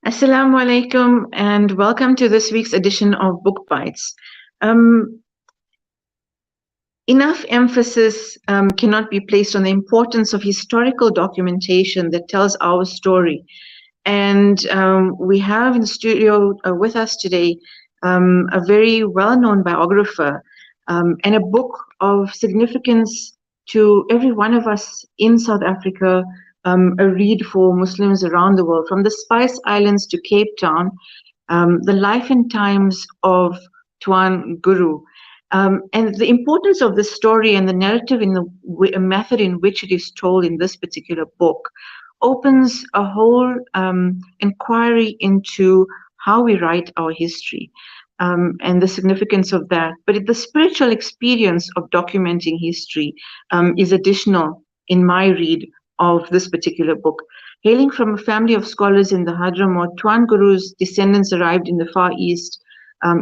Assalamu alaikum and welcome to this week's edition of BookBytes. Um, Enough emphasis cannot be placed on the importance of historical documentation that tells our story. And we have in the studio with us today a very well-known biographer and a book of significance to every one of us in South Africa, a read for Muslims around the world, from the Spice Islands to Cape Town, the life and times of Tuan Guru. And the importance of this story and the narrative in the method in which it is told in this particular book opens a whole inquiry into how we write our history and the significance of that. But the spiritual experience of documenting history is additional in my read of this particular book. Hailing from a family of scholars in the Hadramaut, Tuan Guru's descendants arrived in the Far East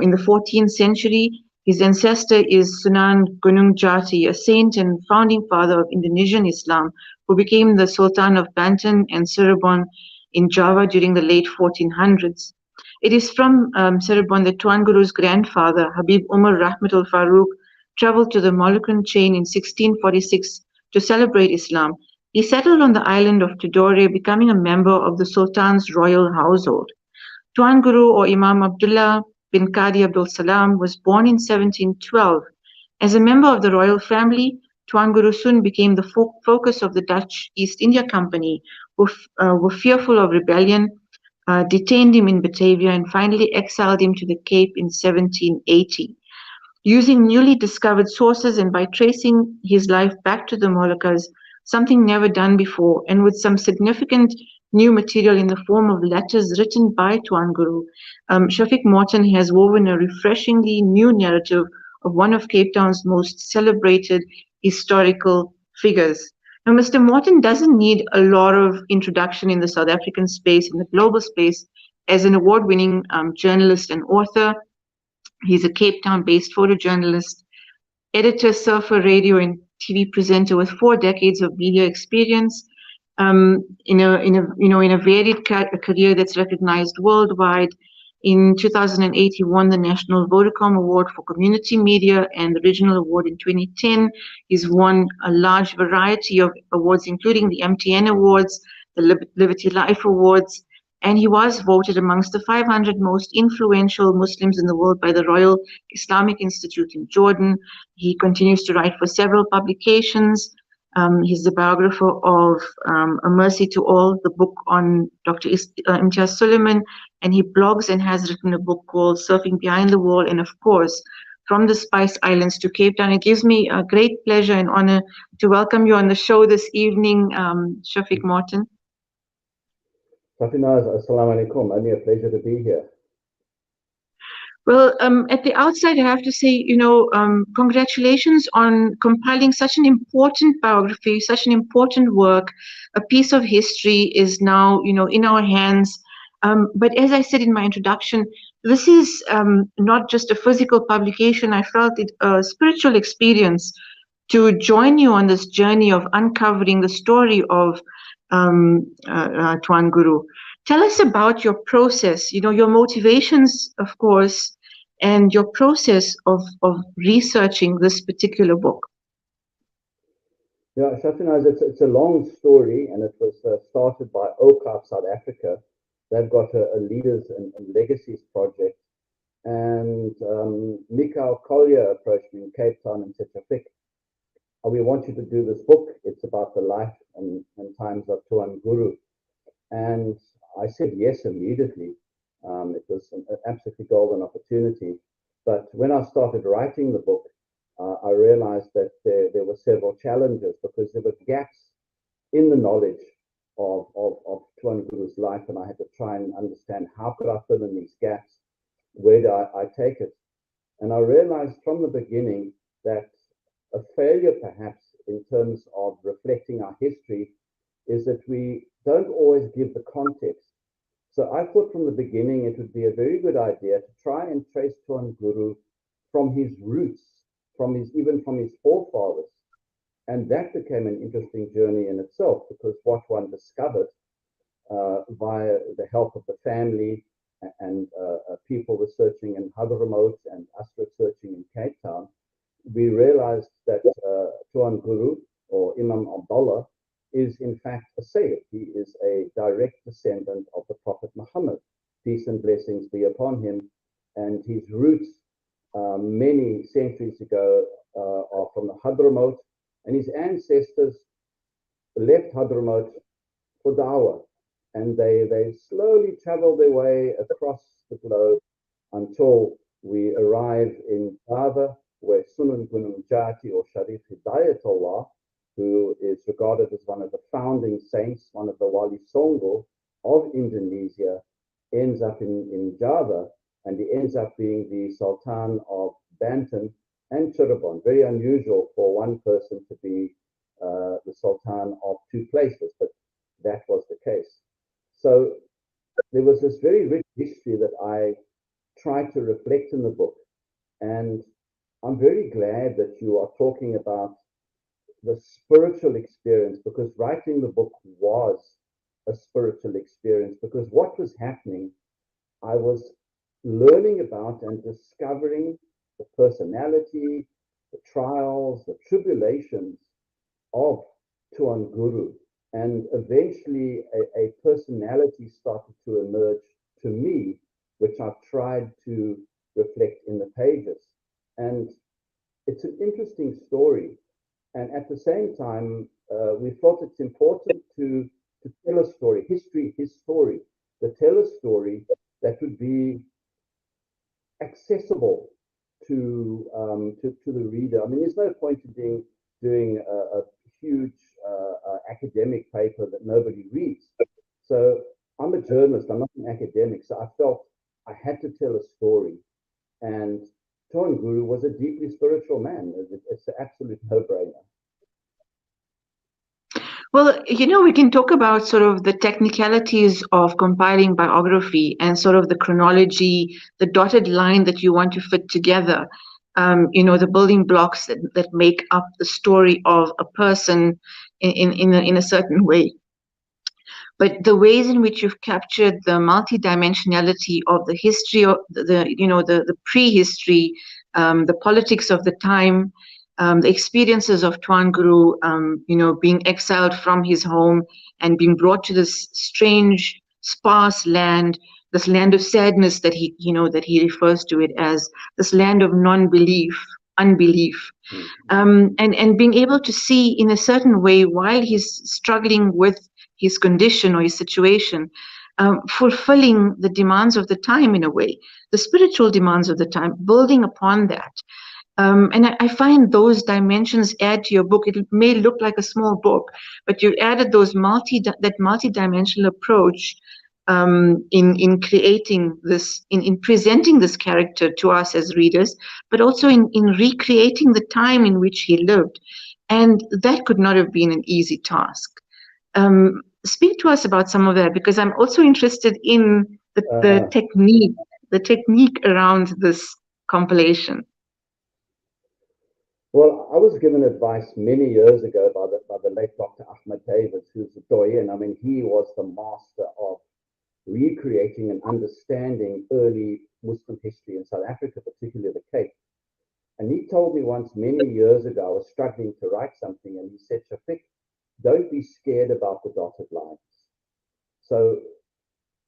in the 14th century. His ancestor is Sunan Gunung Jati, a saint and founding father of Indonesian Islam, who became the Sultan of Banten and Cirebon in Java during the late 1400s. It is from Cirebon that Tuan Guru's grandfather, Habib Umar Rahmatul Farooq, traveled to the Moluccan chain in 1646 to celebrate Islam. He settled on the island of Tidore, becoming a member of the Sultan's royal household. Tuan Guru or Imam Abdullah bin Qadi Abdul Salam was born in 1712. As a member of the royal family, Tuan Guru soon became the focus of the Dutch East India Company, who were fearful of rebellion, detained him in Batavia, and finally exiled him to the Cape in 1780. Using newly discovered sources and by tracing his life back to the Moluccas, something never done before, and with some significant new material in the form of letters written by Tuan Guru, Shafiq Marton has woven a refreshingly new narrative of one of Cape Town's most celebrated historical figures. Now, Mr. Marton doesn't need a lot of introduction in the South African space, in the global space, as an award-winning journalist and author. He's a Cape Town-based photojournalist, editor, surfer, radio, and TV presenter with 4 decades of media experience, in a varied career that's recognized worldwide. In 2008, he won the National Vodacom Award for Community Media and the Regional Award in 2010. He's won a large variety of awards, including the MTN Awards, the Liberty Life Awards, and he was voted amongst the 500 most influential Muslims in the world by the Royal Islamic Institute in Jordan. He continues to write for several publications. He's the biographer of A Mercy to All, the book on Dr. Imtiaz Suleiman, and he blogs and has written a book called Surfing Behind the Wall, and of course, From the Spice Islands to Cape Town. It gives me a great pleasure and honor to welcome you on the show this evening, Shafiq Marton. Shafinaaz, assalamu alaikum. Only a pleasure to be here. Well, at the outset, I have to say, congratulations on compiling such an important biography, such an important work. A piece of history is now, in our hands. But as I said in my introduction, this is not just a physical publication. I felt it a spiritual experience to join you on this journey of uncovering the story of Tuan Guru. Tell us about your process, your motivations, of course, and your process of researching this particular book. Yeah, Shafinaaz, it's a long story, and it was started by OCAP South Africa. They've got a Leaders and Legacies project. And Mikhail Collier approached me in Cape Town and said, Shafiq, we want you to do this book. It's about the life and times of Tuan Guru. And I said yes immediately. It was an absolutely golden opportunity. But when I started writing the book, I realized that there were several challenges because there were gaps in the knowledge of Tuan Guru's life, and I had to try and understand how could I fill in these gaps, where do I take it? And I realized from the beginning that a failure perhaps in terms of reflecting our history is that we don't always give the context. So I thought from the beginning it would be a very good idea to try and trace Tuan Guru from his roots, even from his forefathers. And that became an interesting journey in itself, because what one discovered via the help of the family and people researching in Hadramaut and us researching in Cape Town, we realized that Tuan Guru, or Imam Abdullah, is in fact a Sayyid. He is a direct descendant of the Prophet Muhammad, peace and blessings be upon him, and his roots many centuries ago are from the Hadramaut, and his ancestors left Hadramaut for Dawah, and they slowly traveled their way across the globe until we arrive in Java, where Sunan Gunung Jati, or Sharif Hidayatullah, who is regarded as one of the founding saints, one of the Wali Songo of Indonesia, ends up in Java, and he ends up being the Sultan of Banten and Cirebon. Very unusual for one person to be the Sultan of two places, but that was the case. So there was this very rich history that I tried to reflect in the book, and I'm very glad that you are talking about the spiritual experience, because writing the book was a spiritual experience, because what was happening, I was learning about and discovering the personality, the trials, the tribulations of Tuan Guru. And eventually a personality started to emerge to me, which I've tried to reflect in the pages. And it's an interesting story. And at the same time, we thought it's important to tell a story, his story, to tell a story that would be accessible to the reader. I mean, there's no point in doing a huge academic paper that nobody reads. So I'm a journalist, I'm not an academic, so I felt I had to tell a story. And Tuan Guru was a deeply spiritual man. It's an absolute no-brainer. Well, we can talk about sort of the technicalities of compiling biography and sort of the chronology, the dotted line that you want to fit together, the building blocks that make up the story of a person in a certain way. But the ways in which you've captured the multidimensionality of the history of the prehistory, the politics of the time, the experiences of Tuan Guru, being exiled from his home and being brought to this strange, sparse land, this land of sadness that he refers to it as, this land of non-belief, unbelief, and being able to see in a certain way, while he's struggling with his condition or his situation, fulfilling the demands of the time in a way, the spiritual demands of the time, building upon that. And I find those dimensions add to your book. It may look like a small book, but you added that multi-dimensional approach in creating this, in presenting this character to us as readers, but also in recreating the time in which he lived. And that could not have been an easy task. Speak to us about some of that, because I'm also interested in the technique around this compilation. Well, I was given advice many years ago by the late Dr. Ahmed Davids, who's a doyen. I mean, he was the master of recreating and understanding early Muslim history in South Africa, particularly the Cape. And he told me once many years ago, I was struggling to write something, and he said, Shafiq, don't be scared about the dotted lines. So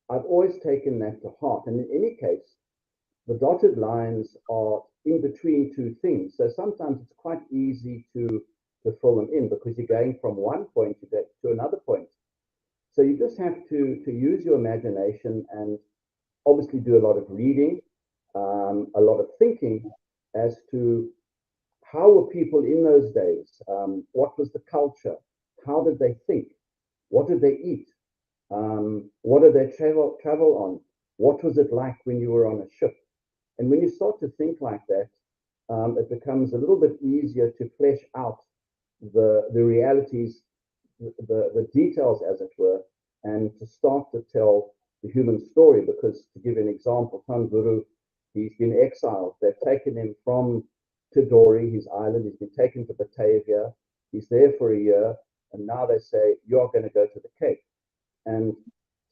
I've always taken that to heart. And in any case, the dotted lines are in between two things. So sometimes it's quite easy to fill them in, because you're going from one point to another point. So you just have to use your imagination and obviously do a lot of reading, a lot of thinking as to how were people in those days? What was the culture? How did they think? What did they eat? What did they travel on? What was it like when you were on a ship? And when you start to think like that, it becomes a little bit easier to flesh out the realities, the details, as it were, and to start to tell the human story. Because, to give an example, Tuan Guru, he's been exiled. They've taken him from Tidore, his island. He's been taken to Batavia. He's there for a year, and now they say, you're going to go to the Cape. And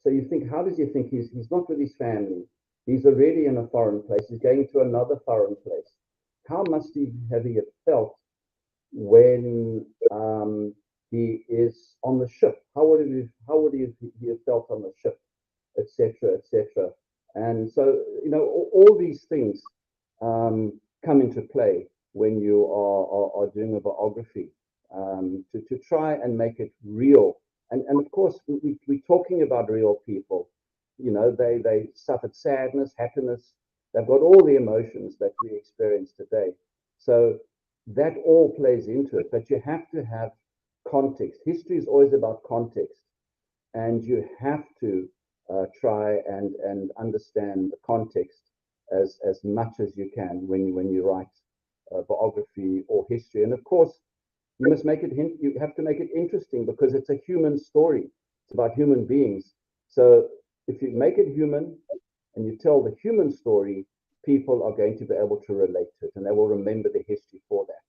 So you think, how does he think he's not with his family? He's already in a foreign place. He's going to another foreign place. How must he have felt when he is on the ship? How would he have felt on the ship, etc., etc.? And so, all these things come into play when you are doing a biography, to try and make it real. And of course, we're talking about real people. They suffered sadness, happiness. They've got all the emotions that we experience today. So that all plays into it. But you have to have context. History is always about context, and you have to try and understand the context as much as you can when you write biography or history. And of course, you have to make it interesting, because it's a human story. It's about human beings. So if you make it human and you tell the human story, people are going to be able to relate to it, and they will remember the history for that.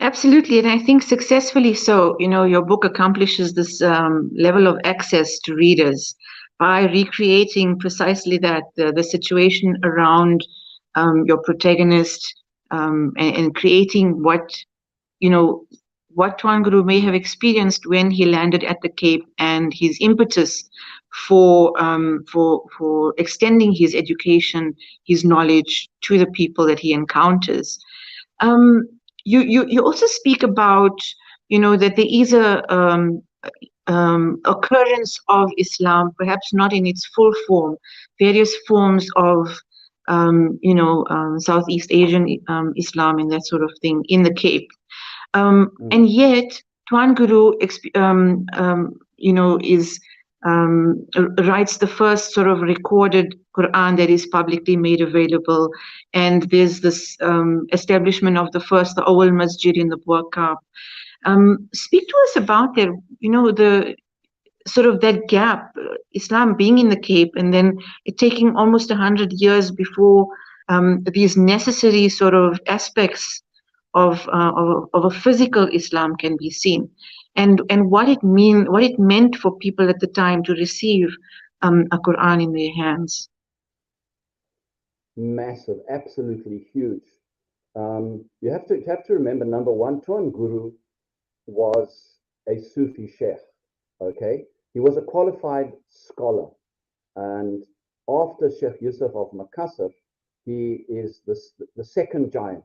Absolutely, and I think successfully so. Your book accomplishes this level of access to readers by recreating precisely that, the situation around your protagonist, and creating what Tuan Guru may have experienced when he landed at the Cape, and his impetus for extending his education, his knowledge to the people that he encounters. Um, you also speak about that there is a occurrence of Islam, perhaps not in its full form, various forms of Southeast Asian Islam and that sort of thing in the Cape. And yet, Tuan Guru, is writes the first sort of recorded Quran that is publicly made available, and there's this establishment of the Awal Masjid in the Burqa. Speak to us about that. The sort of that gap, Islam being in the Cape, and then it taking almost 100 years before these necessary sort of aspects of a physical Islam can be seen, and what it meant for people at the time to receive a Quran in their hands. Massive, absolutely huge. You have to remember, number one, Tuan Guru was a Sufi sheikh. Okay, he was a qualified scholar, and after Sheikh Yusuf of Makassar, he is the second giant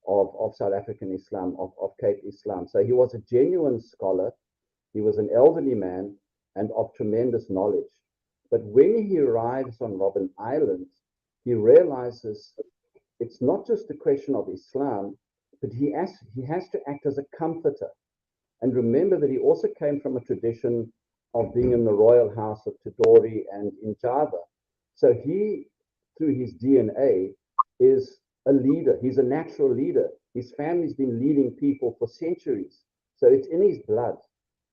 of South African Islam, of Cape Islam. So he was a genuine scholar. He was an elderly man and of tremendous knowledge. But when he arrives on Robben Island, he realizes it's not just a question of Islam, but he has to act as a comforter. And remember that he also came from a tradition of being in the royal house of Tidore and in Java. So he, through his DNA, is a leader. He's a natural leader. His family's been leading people for centuries. So it's in his blood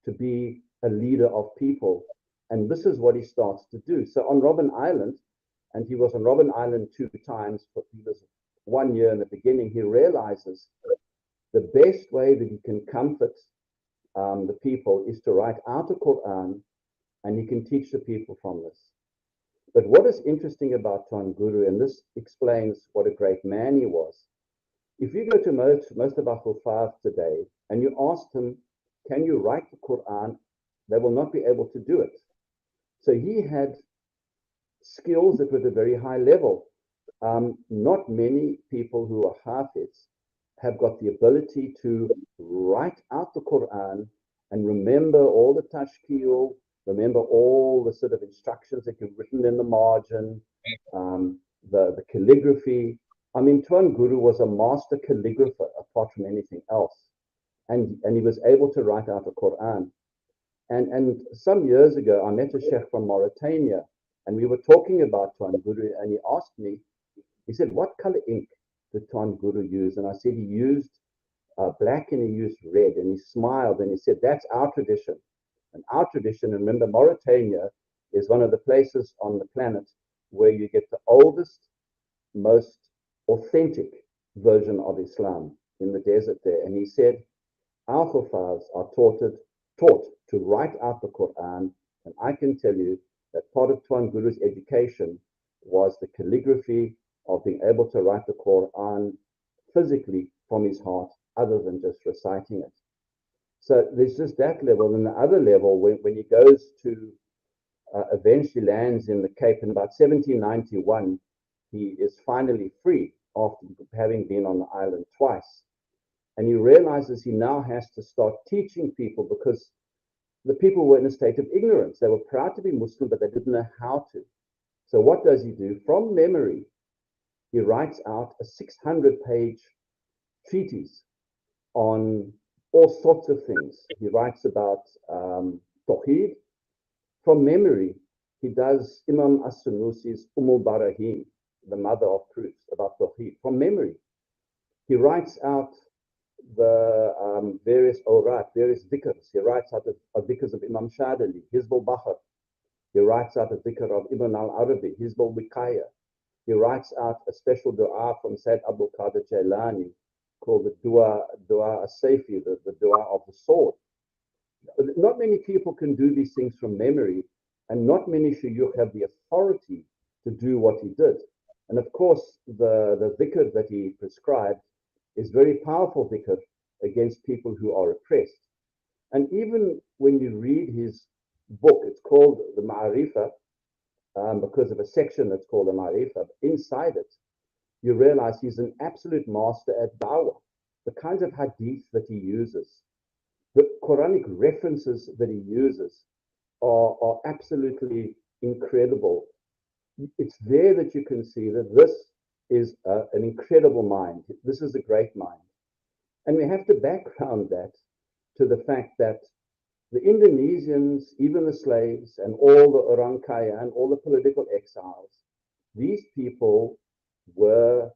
to be a leader of people. And this is what he starts to do. So on Robben Island, and he was on Robben Island 2 times, but he was 1 year in the beginning, he realizes the best way that he can comfort the people is to write out a Quran, and he can teach the people from this. But what is interesting about Tuan Guru, and this explains what a great man he was, if you go to most of our Hufaz today and you ask them, can you write the Quran? They will not be able to do it. So he had skills that were at a very high level. Not many people who are Hafiz have got the ability to write out the Quran and remember all the tashkil, remember all the sort of instructions that you've written in the margin, the calligraphy. I mean, Tuan Guru was a master calligrapher apart from anything else. And he was able to write out a Quran. And some years ago, I met a sheikh from Mauritania, and we were talking about Tuan Guru, and he asked me, he said, what color ink did Tuan Guru use? And I said, he used black and he used red. And he smiled and he said, that's our tradition. And our tradition, and remember, Mauritania is one of the places on the planet where you get the oldest, most authentic version of Islam in the desert there. And he said, our Hufaz are taught to write out the Quran And I can tell you that part of Tuan Guru's education was the calligraphy of being able to write the Quran physically from his heart, other than just reciting it. So there's just that level. And the other level, when he goes to eventually lands in the Cape in about 1791, he is finally free after having been on the island twice. And he realizes he now has to start teaching people, because the people were in a state of ignorance. They were proud to be Muslim, but they didn't know how to. So what does he do? From memory, he writes out a 600-page treatise on all sorts of things. He writes about Tawheed. From memory, he does Imam As-Sunusi's Barahim, the mother of proofs about Tawheed, from memory. He writes out the various awrat, various dhikrs. He writes out the dhikrs of Imam Shadali, Hizb al-Bahr. He writes out a dhikr of Ibn al-Arabi, Hizb al-Wikaya. He writes out a special dua from Sayyid Abdul Qadir Jailani called the Dua as-Sayfi, the dua of the sword. Not many people can do these things from memory, and not many shuyukh have the authority to do what he did. And of course, the dhikr that he prescribed is very powerful dhikr against people who are oppressed. And even when you read his book, it's called the Ma'arifa, because of a section that's called the Ma'arifa. Inside it, you realize he's an absolute master at da'wah. The kinds of hadith that he uses, the Quranic references that he uses are absolutely incredible. It's there that you can see that this is an incredible mind. This is a great mind. And we have to background that to the fact that the Indonesians, even the slaves, and all the orang kaya and all the political exiles, these people were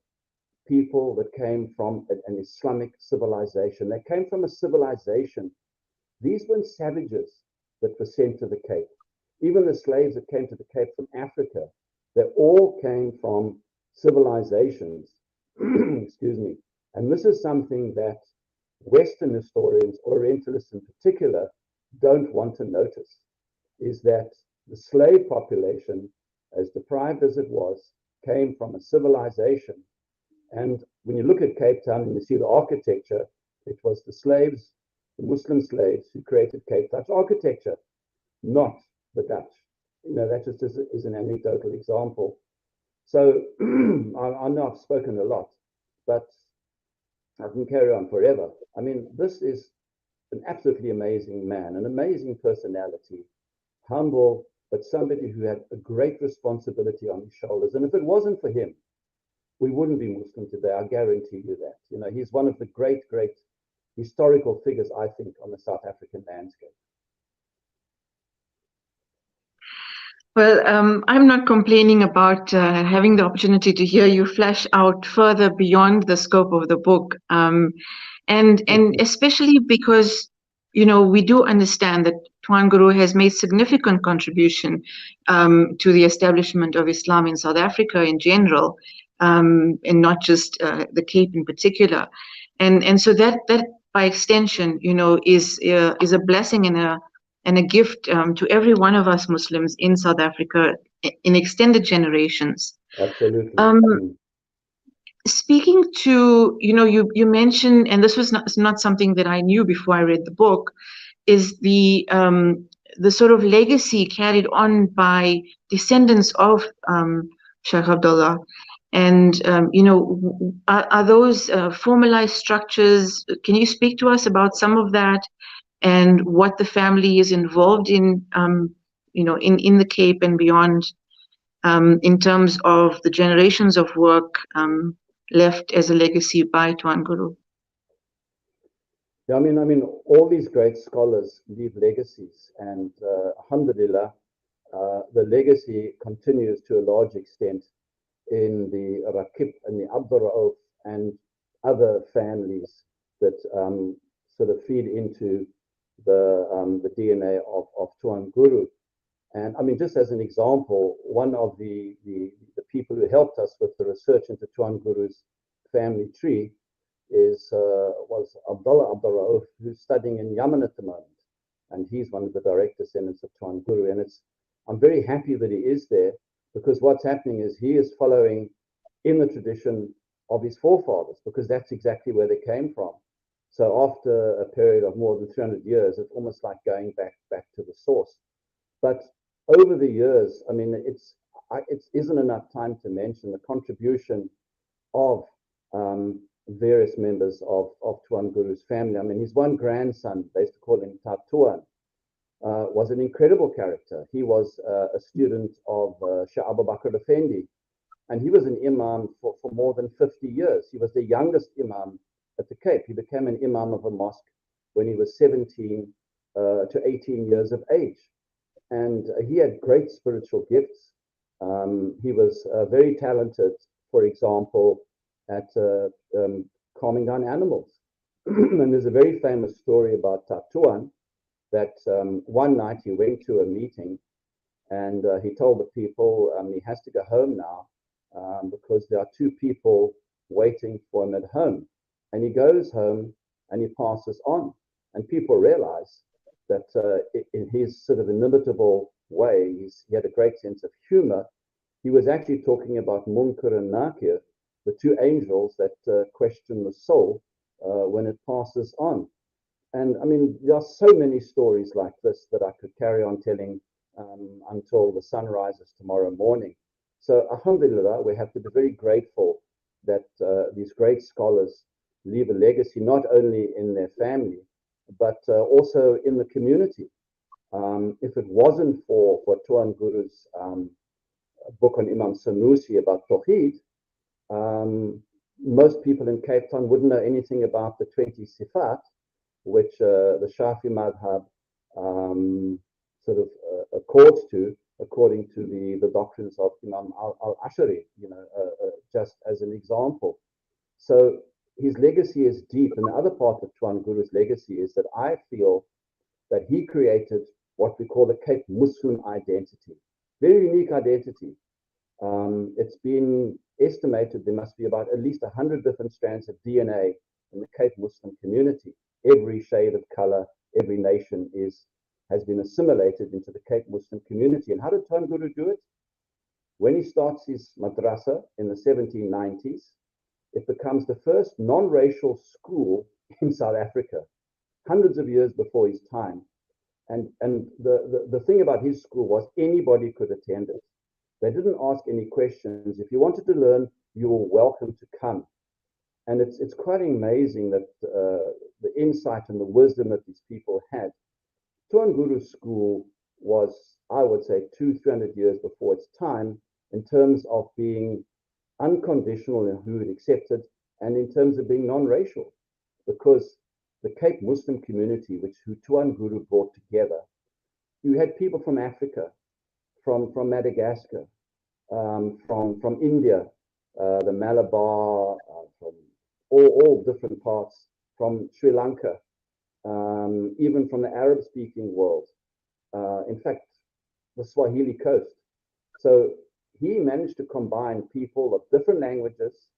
people that came from an Islamic civilization. They came from a civilization. These weren't savages that were sent to the Cape. Even the slaves that came to the Cape from Africa, they all came from civilizations. Excuse me. And this is something that Western historians, Orientalists in particular, don't want to notice, is that the slave population, as deprived as it was, came from a civilization. And when you look at Cape Town and you see the architecture, it was the slaves, the Muslim slaves, who created Cape Town's architecture, not the Dutch. You know, that just is an anecdotal example. So I know I've spoken a lot, but I can carry on forever. I mean, this is an absolutely amazing man, an amazing personality, humble, but somebody who had a great responsibility on his shoulders. And if it wasn't for him, we wouldn't be Muslim today. I guarantee you that. You know, he's one of the great, great historical figures, I think, on the South African landscape. Well, I'm not complaining about having the opportunity to hear you flesh out further beyond the scope of the book, and especially because, you know, we do understand that Tuan Guru has made significant contribution to the establishment of Islam in South Africa in general, and not just the Cape in particular, and so that by extension, you know, is a blessing and a gift to every one of us Muslims in South Africa in extended generations. Absolutely. Speaking to, you know, you mentioned, and this was not something that I knew before I read the book, is the sort of legacy carried on by descendants of Sheikh Abdullah. And, you know, are those formalized structures? Can you speak to us about some of that? And what the family is involved in, you know, in the Cape and beyond, in terms of the generations of work left as a legacy by Tuan Guru. Yeah, I mean, all these great scholars leave legacies, and alhamdulillah, the legacy continues to a large extent in the Rakib and the Abdur Rauf and other families that sort of feed into the DNA of Tuan Guru. And I mean, just as an example, one of the people who helped us with the research into Tuan Guru's family tree was Abdullah Abdur Rauf, who's studying in Yemen at the moment. and he's one of the direct descendants of Tuan Guru. And I'm very happy that he is there, because what's happening is he is following in the tradition of his forefathers, because that's exactly where they came from. So after a period of more than 300 years, it's almost like going back to the source. But over the years, I mean, it isn't enough time to mention the contribution of various members of Tuan Guru's family. I mean, his one grandson, they used to call him Tatuan, was an incredible character. He was a student of Shah Abu Bakr Effendi, and he was an imam for more than 50 years. He was the youngest imam at the Cape. He became an imam of a mosque when he was 17 to 18 years of age. And he had great spiritual gifts. He was very talented, for example, at calming down animals. And there's a very famous story about Tatuan that one night he went to a meeting, and he told the people he has to go home now because there are two people waiting for him at home. And he goes home and he passes on. And people realize that in his sort of inimitable way, he had a great sense of humor. He was actually talking about Munkar and Nakir, the two angels that question the soul when it passes on. And I mean, there are so many stories like this that I could carry on telling until the sun rises tomorrow morning. So, alhamdulillah, we have to be very grateful that these great scholars leave a legacy not only in their family, but also in the community. If it wasn't for Tuan Guru's book on Imam Sanusi about Tawheed, most people in Cape Town wouldn't know anything about the 20 Sifat, which the Shafi Madhab sort of accords to, according to the doctrines of Imam al-Ashari, just as an example. So his legacy is deep. And the other part of Tuan Guru's legacy is that I feel that he created what we call the Cape Muslim identity. Very unique identity. It's been estimated there must be about at least 100 different strands of DNA in the Cape Muslim community. Every shade of color, every nation has been assimilated into the Cape Muslim community. And how did Tuan Guru do it? When he starts his madrasa in the 1790s, it becomes the first non-racial school in South Africa, hundreds of years before his time. And the thing about his school was anybody could attend it. They didn't ask any questions. If you wanted to learn, you were welcome to come. And it's quite amazing that the insight and the wisdom that these people had. Tuan Guru's school was, I would say, 200-300 years before its time in terms of being unconditional in who it accepted and in terms of being non-racial, because the Cape Muslim community, who Tuan Guru brought together, you had people from Africa, from Madagascar, from India, the Malabar, from all different parts, from Sri Lanka, even from the Arab-speaking world. In fact, the Swahili coast. So he managed to combine people of different languages,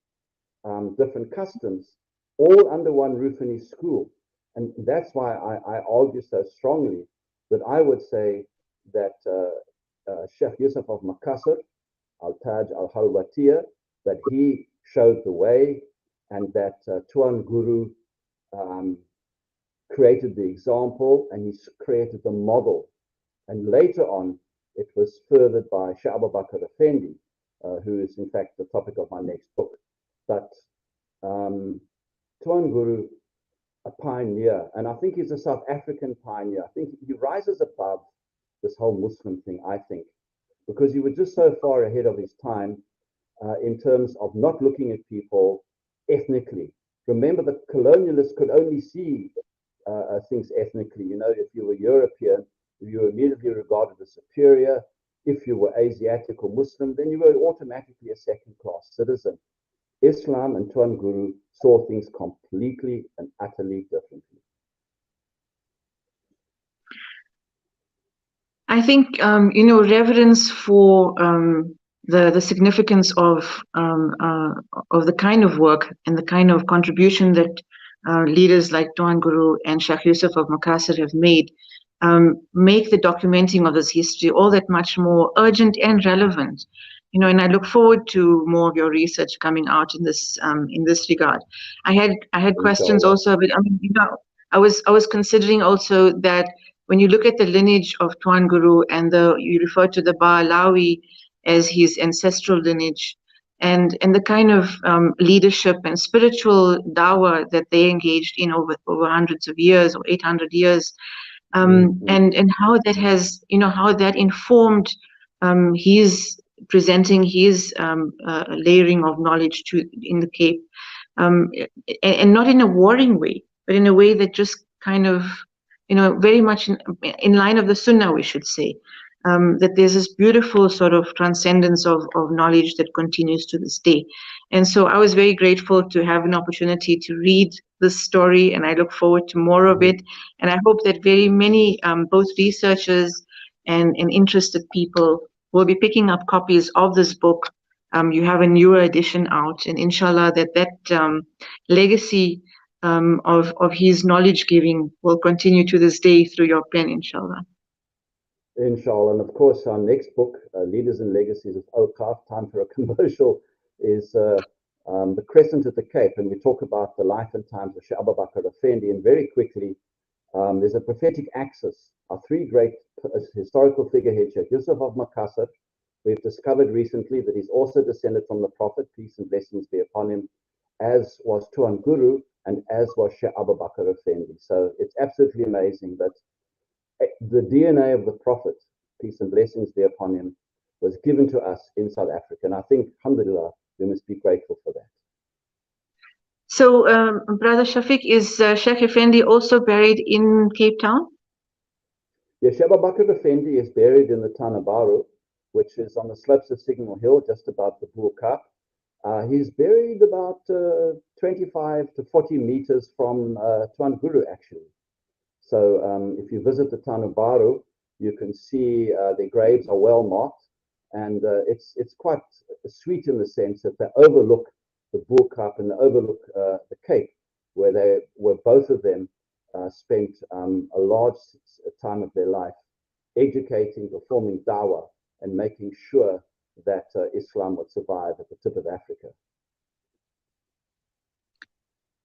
different customs, all under one roof in his school. And that's why I argue so strongly that I would say that Sheikh Yusuf of Makassar, Al-Taj Al-Halwatiya, that he showed the way, and that Tuan Guru created the example, and he created the model. And later on, it was furthered by Shah Abu Bakr Effendi, who is in fact the topic of my next book. But Tuan Guru, a pioneer, and I think he's a South African pioneer. I think he rises above this whole Muslim thing, I think, because he was just so far ahead of his time in terms of not looking at people ethnically. Remember, the colonialists could only see things ethnically. You know, if you were European, you were immediately regarded as superior. If you were Asiatic or Muslim, then you were automatically a second-class citizen. Islam and Tuan Guru saw things completely and utterly differently. I think, reverence for the significance of the kind of work and the kind of contribution that leaders like Tuan Guru and Sheikh Yusuf of Makassar have made make the documenting of this history all that much more urgent and relevant. And I look forward to more of your research coming out in this regard. I had questions Inshallah. also, but I was considering also that when you look at the lineage of Tuan Guru and you refer to the Ba'alawi as his ancestral lineage, and the kind of leadership and spiritual dawah that they engaged in over hundreds of years or 800 years, and how that has, how that informed his presenting his layering of knowledge in the Cape, and not in a warring way, but in a way that just kind of, very much in line of the Sunnah, we should say. That there's this beautiful sort of transcendence of knowledge that continues to this day. And so I was very grateful to have an opportunity to read this story, and I look forward to more of it. And I hope that very many, both researchers and interested people, will be picking up copies of this book. You have a newer edition out, and inshallah that legacy of his knowledge giving will continue to this day through your pen, inshallah. Inshallah. And of course, our next book, Leaders and Legacies of Awqaf, time for a commercial, is The Crescent at the Cape. And we talk about the life and times of Sheikh Abu Bakr Effendi. And very quickly, there's a prophetic axis. Our three great historical figureheads, Sheikh Yusuf of Makassar. We've discovered recently that he's also descended from the Prophet, peace and blessings be upon him, as was Tuan Guru and as was Sheikh Abu Bakr Effendi. So it's absolutely amazing that the DNA of the Prophet, peace and blessings be upon him, was given to us in South Africa. And I think, alhamdulillah, we must be grateful for that. So, Brother Shafiq, is Sheikh Effendi also buried in Cape Town? Yes, Sheikh Abu Bakr Effendi is buried in the town of Baru, which is on the slopes of Signal Hill, just above the Boer Kaap. He's buried about 25 to 40 meters from Tuan Guru, actually. So if you visit the town of Baru, you can see the graves are well marked, and it's quite sweet in the sense that they overlook the Boer Kaap and they overlook the Cape, where both of them spent a large time of their life educating, performing dawah, and making sure that Islam would survive at the tip of Africa.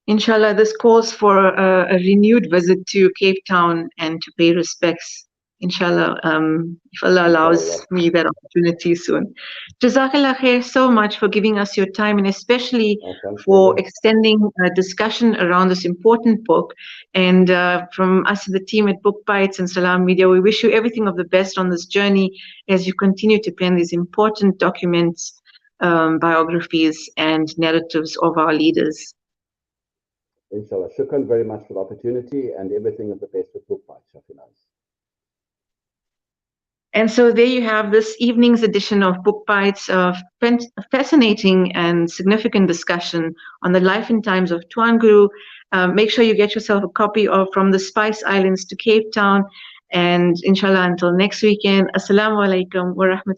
Inshallah, this calls for a renewed visit to Cape Town and to pay respects. Inshallah, if Allah allows me that opportunity soon. Jazakallah khair so much for giving us your time, and especially for extending a discussion around this important book. And from us, the team at BookBytes and Salam Media, we wish you everything of the best on this journey as you continue to pen these important documents, biographies, and narratives of our leaders. Inshallah. Shukran very much for the opportunity, and everything of the best with BookBytes, Shafinaaz. And so there you have this evening's edition of BookBytes, of fascinating and significant discussion on the life and times of Tuan Guru. Make sure you get yourself a copy of From the Spice Islands to Cape Town. And inshallah, until next weekend, Assalamu alaikum wa rahmatullahi.